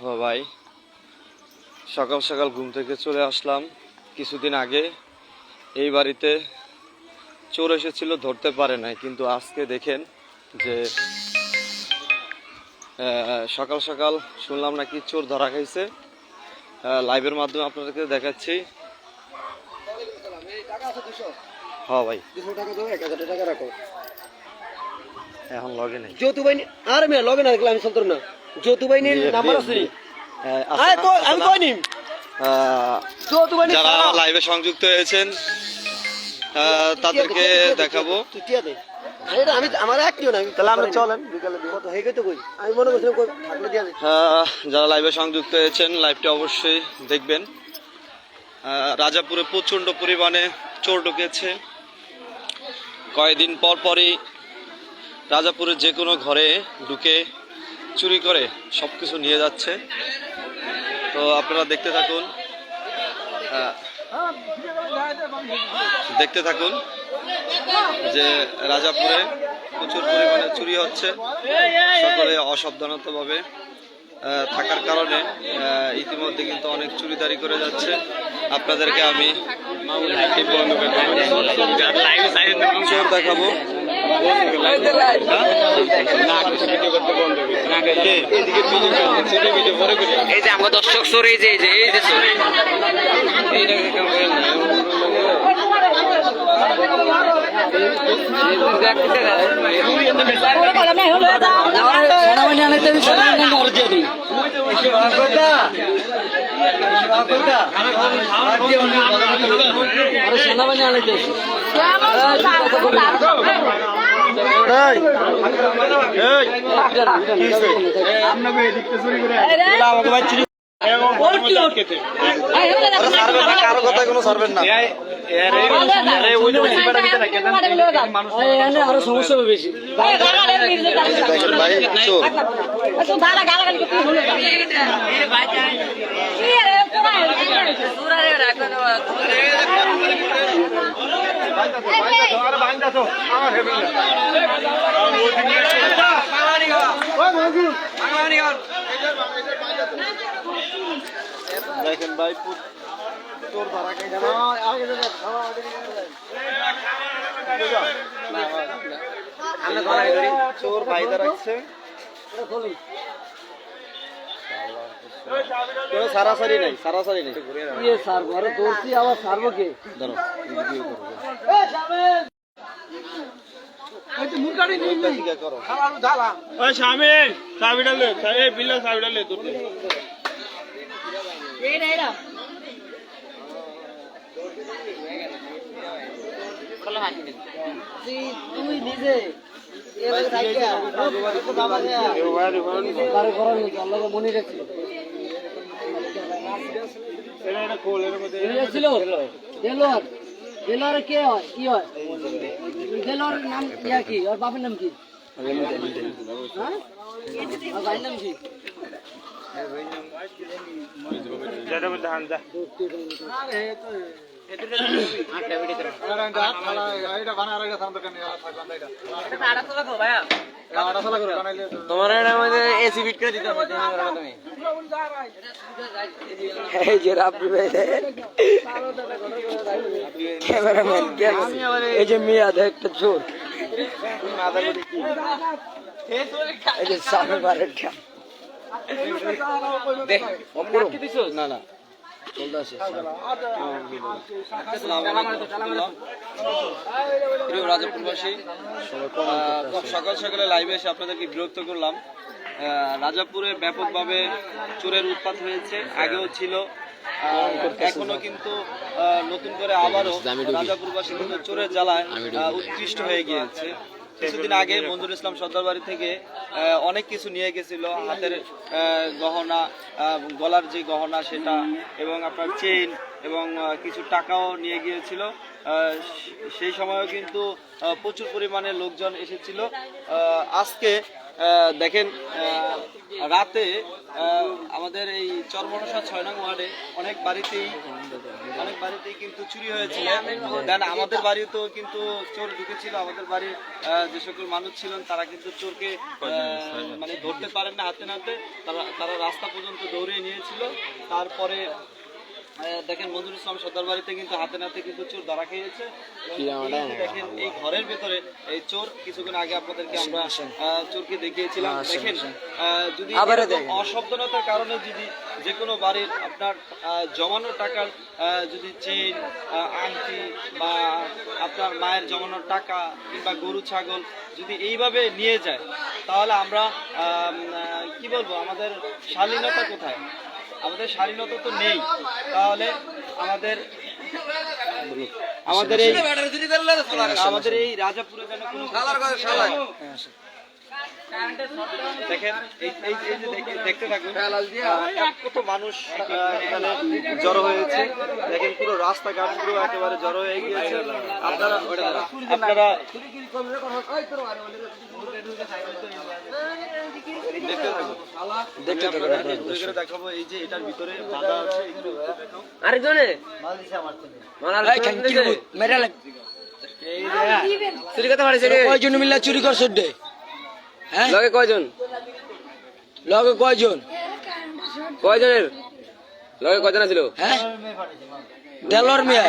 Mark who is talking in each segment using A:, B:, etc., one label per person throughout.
A: ভাই সকাল সকাল ঘুম থেকে চলে আসলাম কিছুদিন আগে। এই বাড়িতে চোর এসেছিল, ধরতে পারে নাই, কিন্তু আজকে দেখেন যে সকাল সকাল শুনলাম নাকি চোর ধরা খাইছে। লাইভের মাধ্যমে আপনাদেরকে দেখাচ্ছি। হ্যাঁ ভাই, এখন লগে নেই
B: যৌথ বাহিনী আর মেয়ে লগে না দেখলাম আমি চলতো না। যৌথ বাহিনীর নাম্বার আছে আমি কইনি। যৌথ বাহিনী
A: যারা লাইভে সংযুক্ত হয়েছেন তাদেরকে দেখাবো।
B: আমি আমার একটিও না, তাহলে আমরা চলেন বিকালে কত হয়ে গেছে কই আমি মনে করছিলাম কই থাকলে দিয়া
A: যারা লাইভে সংযুক্ত হয়েছেন লাইভটা অবশ্যই দেখবেন। রাজাপুরে প্রচণ্ড পরিমাণে চোর ঢুকেছে। কয়েকদিন পর পরই রাজাপুরে যে কোনো ঘরে ঢুকে চুরি করে সব কিছু নিয়ে যাচ্ছে। তো আপনারা দেখতে থাকুন, যে রাজাপুরে প্রচুর পরিমাণে চুরি হচ্ছে। সকলে অসাবধানতাভাবে থাকার কারণে ইতিমধ্যে কিন্তু অনেক চুরিদারি করে যাচ্ছে। আপনাদেরকে আমি চোর দেখাবো।
C: এই যে আমার দর্শক চোর, এই যে চোর
B: সেনাবাহিনী আনাইতে
A: কারো কথা কোনো সারবেন না,
B: আরো সমস্যা হবে বেশি।
A: দেখেন ভাই চোর ধরা খাইছে। চোর বাইদা রাখছে, সারাসারি নেই, সারাসারি নেই।
B: স্যার ঘরে দৌড়ছি আবার সারবো কে?
A: ধরো করো।
B: তুই নিজে মনে রাখছি দেলোয়ার কে হয়, কি হয় দেলোয়ারের নাম ইয়া কি, ওর বাপের নাম কি, ওর ভাইয়ের নাম কি?
C: তোমার এসি ফিট করে দিতে হবে তুমি।
B: এই যে রাব্বি ভাই ক্যামেরাম্যান, এই যে মিয়া একটা চোর, এই যে সামনে বারেটা
A: না না রাজাপুরবাসী, সকাল সকালে লাইভে এসে আপনাদেরকে বিরক্ত করলাম। রাজাপুরে ব্যাপকভাবে চোরের উৎপাত হয়েছে, আগেও ছিল, এখনো কিন্তু নতুন করে আবারও রাজাপুরবাসী কিন্তু চোরের জ্বালায় উৎকৃষ্ট হয়ে গিয়েছে। কিছুদিন আগে মঞ্জুর ইসলাম সর্দার বাড়ি থেকে অনেক কিছু নিয়ে গেছিল, হাতের গহনা, গলার যে গহনা সেটা, এবং আপনার চেইন এবং কিছু টাকাও নিয়ে গিয়েছিল। সেই সময়ও কিন্তু প্রচুর পরিমাণে লোকজন এসেছিল। আজকে দেখেন রাতে আমাদের এই চরমনসা 6 নং ওয়ার্ডে অনেক বাড়িতেই কিন্তু চুরি হয়েছিল। দেন আমাদের বাড়িতেও কিন্তু চোর ঢুকেছিল। আমাদের বাড়ির যে সকল মানুষ ছিলেন তারা কিন্তু চোরকে মানে ধরতে পারেন না, হাতে নাতে তারা রাস্তা পর্যন্ত দৌড়িয়ে নিয়েছিল। তারপরে দেখেন মঞ্জুর ইসলাম সর্দার বাড়িতে কিন্তু হাতে নাতে কিন্তু চোর ধরা খেয়েছে। দেখেন এই ঘরের ভেতরে এই চোর, কিছুক্ষণ আগে আপনাদেরকে আমরা চোরকে দেখিয়েছিলাম। দেখেন যদি অসাবধানতার কারণে যদি যে কোনো বাড়ির আপনার জমানো টাকার যদি চেইন, আংটি বা আপনার মায়ের জমানোর টাকা কিংবা গরু ছাগল যদি এইভাবে নিয়ে যায়, তাহলে আমরা কি বলবো, আমাদের শালীনতা কোথায়? আমাদের স্বাধীনতা তো নেই। তাহলে আমাদের এই রাজাপুরে যেন কোনো দেখেন এই যে দেখতে থাকুন কত মানুষ এখানে জড়ো হয়েছে। দেখেন পুরো রাস্তাঘাট পুরো একেবারে জড়ো হয়ে গিয়েছে। আপনারা দেখতে থাকুন, দেখাবো এই যে এটার ভিতরে বাধা আছে।
C: আরেকজনে চুরি করতে পারিস
B: কয়জন মিল্লা চুরি করছ? হ্যাঁ,
C: লগে কয়জন?
B: লগে কয়জন?
C: কয়জনের লগে কয়জন ছিল?
B: হ্যাঁ, দেলোয়ার মিয়া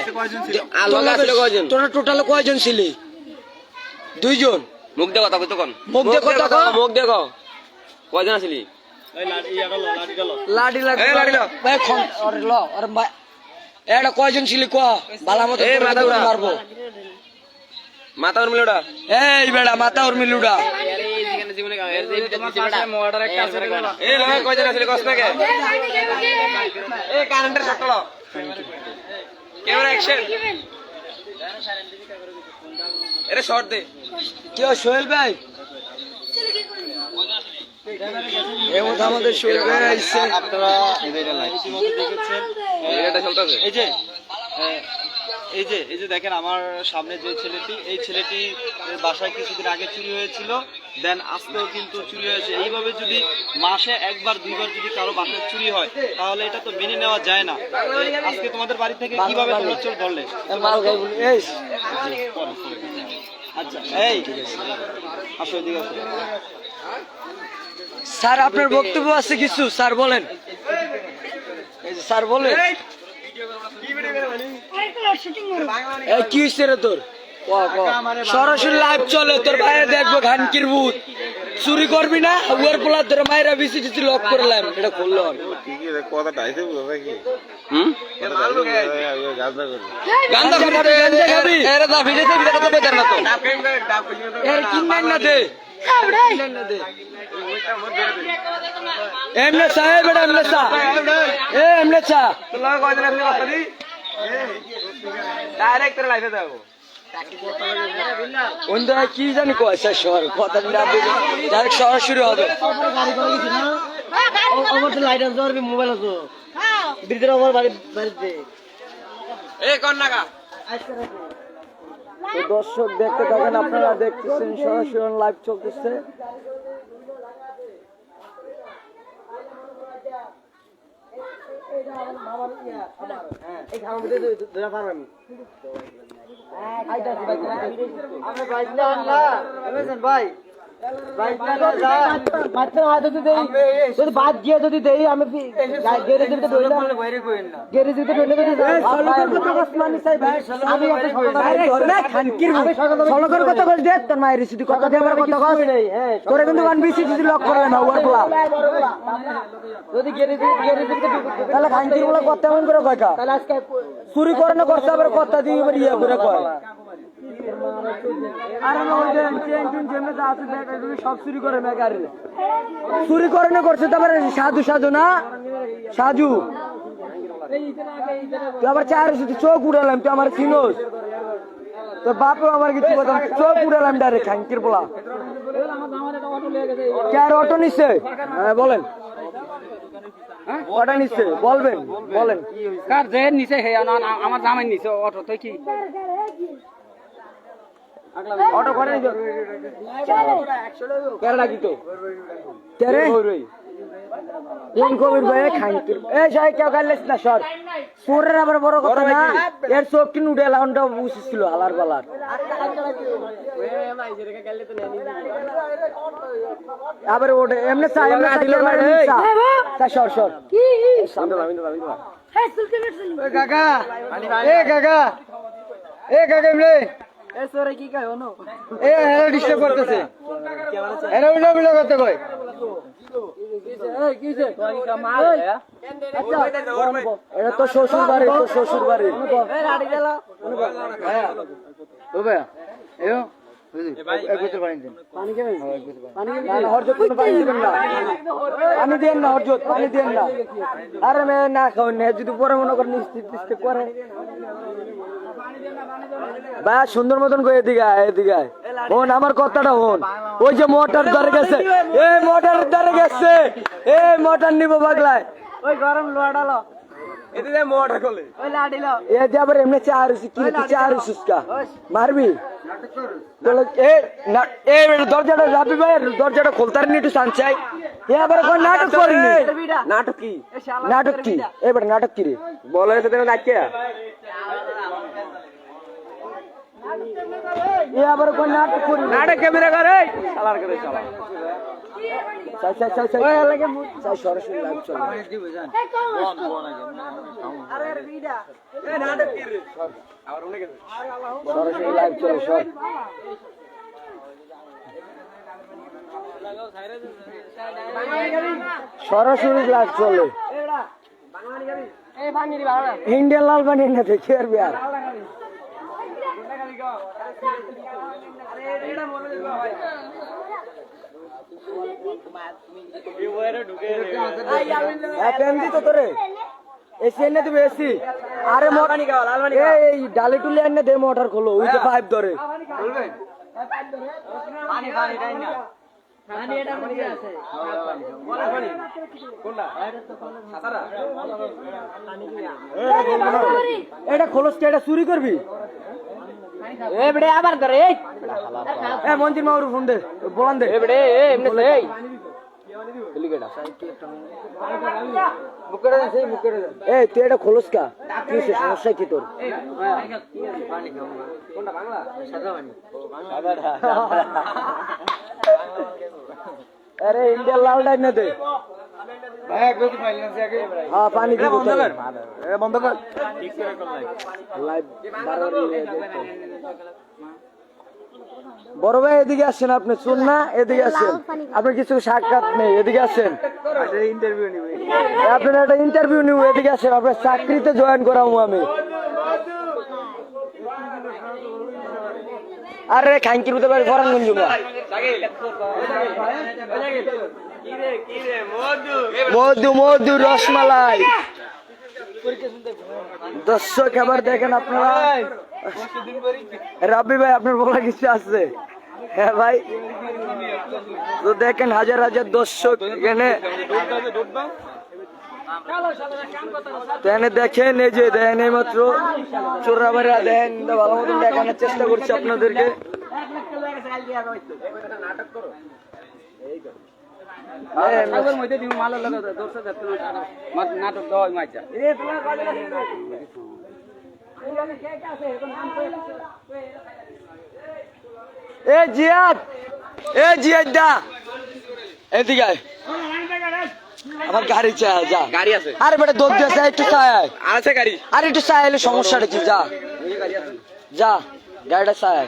C: আর লগে ছিল কয়জন?
B: তোরা টোটাল কয়জন ছিলি? 2 জন।
C: মুখ দিয়ে কথা কইতো কোন?
B: মুখ দিয়ে কথা কও।
C: মুখ দিয়ে কও কয়জন ছিলি?
B: লাডি লাডি লাডি ল ভাই খন আরে ল আরে ভাই এটা কয়জন ছিলি ক? বালা মত
C: এই মাথা উড়া
B: মারবো।
C: মাথা ওর মিলুডা,
B: এই বেড়া মাথা ওর মিলুডা।
C: এই লগে কয়জন ছিল কস না কে? এই কারেন্টের শট ল, ক্যামেরা অ্যাকশন, এরে শট দে।
B: কি সোহেল ভাই? আমাদের সোহেল ভাই আইছে।
A: আপনারা ইতিমধ্যে দেখেছেন
C: এটা চলতেছে।
A: এই যে দেখেন আমার সামনে যে ছেলেটি, এই ছেলেটি বাসায় কিছুদিন আগে চুরি হয়েছিল। দেন আজকেও কিন্তু চুরি হয়েছে। এইভাবে যদি মাসে 1বার 2বার যদি কারো বাসায় চুরি হয়, তাহলে এটা তো মেনে নেওয়া যায় না। আজকে তোমাদের বাড়ি থেকে কিভাবে তোমরা চোর ধরলে? আচ্ছা, এই আসো এদিকে আসো।
B: স্যার আপনার বক্তব্য আছে কিছু? স্যার বলেন। এই যে স্যার বলেন। এই কি হইছে রে তোর? সরাসরি লাইভ চলে, তোর ভাইয়ে দেখবো ঘানকির ভূত। চুরি করবি না, উয়ার পোলা ধরে মায়েরা বিসি টিসি লক করলাম, এটা খুললো। গান্দা খাবি, গান্দা খাবি। এরে দা ভিডিওতে ভিডিও কথা বেদার না তো। এর কিন্নাই না দে। এমনে সাহেব বেটা এমনে সা। এ এমনে সা।
C: তোর লগে কয়জন আসলে কথা দি? ডাইরেক্ট তোর লাইভে যাবো।
B: ওন্দা কি জানি কয়সা শহর কথা না দিলে ডাইরেক্ট সরাসরি হবে। আমার তো লাইট আছে আর মোবাইল আছে। ভিতরে আমার বাড়িতে।
C: এই কোন নাগা?
B: তো দর্শক দেখতে থাকেন, আপনারা দেখতেছেন সরাসরি লাইভ চলতেছে। ভাই বাদ দিয়ে যদি দেই আমি তাহলে খানকির বলে কথা এমন করে কয়টা চুরি করে না করতে আবার কথা দিয়ে ইয়ে করে কয় সব চুরি করে না গাড়ি চুরি করে না করছে। তারপরে সাধু সাধু না সাজু তুই আবার চার চোখ উড়ালাম, তুই আমার চিনোস, তোর বাপেও আমার কিছু কথা চোখ উড়ালাম ডাইরেক্ট খানকির বলা। চার অটো নিচ্ছে? হ্যাঁ বলেন, অটো নিচ্ছে বলবেন, বলেন
D: কার যে নিচে হে আমার জামাই নিচে অটো তো কি
B: অটো করে নি কেরা কি তো তেরে কোন কবির ভাই খাইতে এই যাই কেউ গাইলেছ না সর পুরের আবার বড় কথা না এর চোখ কি নুডে লাউন্ডা বুঝছিল হালার বালার আবার ওটা এমনে চাই এমনে দিল ভাই সর সর কি সামনে আমি এ কাকা এ কাকা এ কাকা এমনে এ সরে কি কয় ওনো এ হেরা ডিস্টার্ব করতেছে এরা উল্টা উল্টা করতে কয় এটা তো শ্বশুর বাড়ি তো শ্বশুর বাড়ি পানি দেন না হরজত পানি দেন না আরে মে না খাও না যদি পরে মনে করেন নিশ্চিত করে ভাই সুন্দর মতন করে এদিকে হন আমার কথাটা হন ওই যে মোটর ধরে গেছে এই মোটর ধরে গেছে এই মোটর নিব পাগলায় ওই গরম লোয়া ডালো
C: এদিকে মোটর খোলে
B: ওই লাডিলো এ যে আবার এমনি চার কি চার সুস্কা মারবি বলে এ না এই দরজাটা রাবি ভাই দরজাটা খুলতার নি একটু সানচাই এ আবার কোন নাটক করিনি নাটক কি এবার নাটক কি রে
C: বলে তো তুমি নাচকে
B: এ আবার কোন নাটক করি
C: নাটক ক্যামেরা করে শালার করে শালা
B: ওই লাগে চাই সরাসরি লাইভ চলে আরে বিডা এ নাটক কি রে আর অনেক সরাসরি লাইভ চলে সর সরাসরি লাইভ চলে ইন্ডিয়ান লাল বানি না দেখি আর বিয়ার এই ডালি টুলি এনে দে মোটর খোলো ওই যে পাইপ ধরে এটা খোলস এটা চুরি করবি আবার ধরে মঞ্জির মাউর ফোন দে বলান দে তুই এটা খোলস কা কি সমস্যা কি তোর আরে ইন্ডিয়া লাল ডাই না দে হ্যাঁ পানি বন্ধ কর বড় ভাই এদিকে আসেন আপনি শুন না এদিকে আসেন আপনার কিছু সাক্ষাৎ নেই এদিকে আসেন আপনার একটা ইন্টারভিউ নিব এদিকে আসেন আপনার চাকরিতে জয়েন করাবো আমি আরে খাঙ্কির হতে পারে ফরানগঞ্জ মধু মধু রসমালাই দর্শক এবার দেখেন আপনারা রাব্বি ভাই আপনার বলা কিছু আছে হ্যাঁ ভাই তো দেখেন হাজার হাজার দর্শক এখানে দেখেন এই যে দেখেন এই মাত্র চোরাবাড়া দেখেন ভালো মতন দেখানোর চেষ্টা করছি আপনাদেরকে এ জিয়াদ দা এদিকে আয় আমার গাড়ি চাই যা
C: গাড়ি আছে
B: আরে বেটা দৌড় দিয়ে যা একটু চাই
C: আছে গাড়ি
B: আরে একটু চাই এলে সমস্যাটা কি যা যা গাড়িটা চাই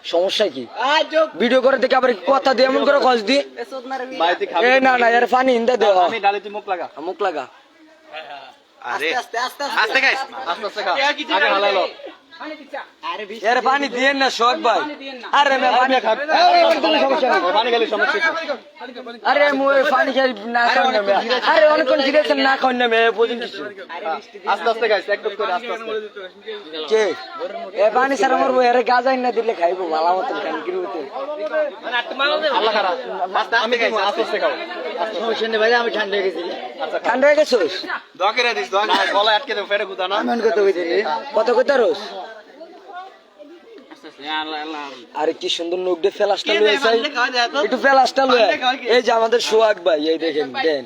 B: সমস্যা কি ভিডিও করে দেখে আবার কথা দিয়ে এমন করে খোঁজ দি না না এর পানি হিন্দা দে মুখ লাগা এর পানি দিয়েন না শোক ভাই আরে মে পানি
C: পানি গেলে সমস্যা
B: আরে মুই পানি খাই না খাই না মে আরে অনেকক্ষণ জিজ্ঞেস না খাই না মে বুঝুন কিছু
C: আস্তে আস্তে গাইস একদম করে আস্তে আস্তে
B: কে এ পানি সারা মরবো এর গাজাই না দিলে খাইবো ভালো মতন খান কি হতে
C: আল্লাহ খারাপ আমি খাইছি আস্তে আস্তে খাও
B: সমস্যা ভাই আমি ঠান্ডা হয়ে গেছি ঠান্ডা হয়ে গেছিস
C: দোয়া করে দিস দোয়া গলা আটকে দাও পেটে গুদা না
B: আমি কত কইছিলি কত কত রোজ আরে কি সুন্দর নোক দিয়ে ফেলাসটা লয়েছে একটু ফেলাসটা লয়ে এই যে আমাদের সোহাগ ভাই এই দেখেন দেন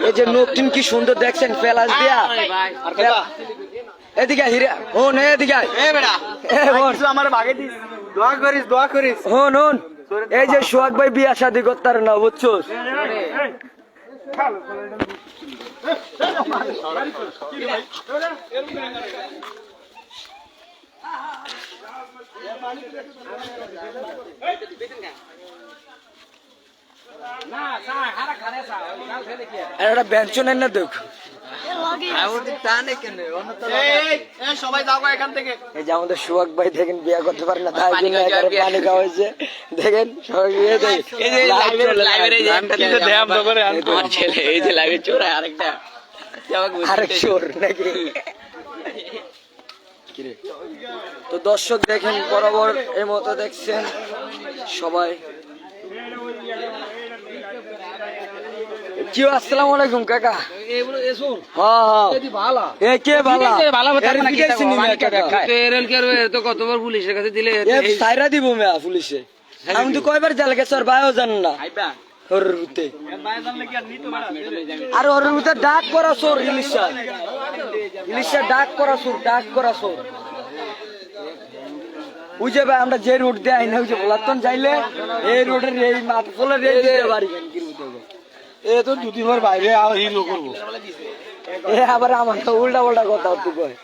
B: এই যে নোকটিন কি সুন্দর দেখছেন ফেলাস দিয়া
C: আর কথা
B: এদিকে হিরে ও নে এদিকে
C: এ বেটা
B: এ বোন
C: কিছু আমার ভাগে দিস দোয়া করিস
B: হন হন এই যে সোহাগ ভাই বিয়া শাদি করতার না বুঝছোস একটা ব্যঞ্জনের না দেখ
C: সবাই যাও এখান থেকে
B: এই যে আমাদের সোহাগ ভাই দেখেন বিয়া করতে পারে না তাই জন্য এখানে পানি খাওয়া হয়েছে দেখেন সবাই বিয়ে দেখেন
C: এই যে লাইভে দেয়াম তো করে আমার ছেলে এই যে লাইভে চোরা আরেকটা
B: আরেক চোর নাকি তো দর্শক দেখেন বরাবর এই মতো দেখছেন সবাই কি আসসালামু আলাইকুম কাকা হ্যাঁ এ কে ভালো
C: কতবার পুলিশের কাছে দিলে
B: সাইরা দিব মেয়া পুলিশে আমি তো কয়বার জালে গেছে ওর ভাইও জান না ওর রুতে আর ওর রুতে ডাক করা সোর ইলিশা ডাক করা সোর ওই যে ভাই আমরা যে রোড দিয়ে আইনা হয়েছে বলাতন যাইলে এই রোডের এই মাথা ফলের এই বাড়ি
C: এ তো দুদিন পর বাইরে হিরো করবো
B: এ আবার আমার উল্টা পাল্টা কথা তুই কয়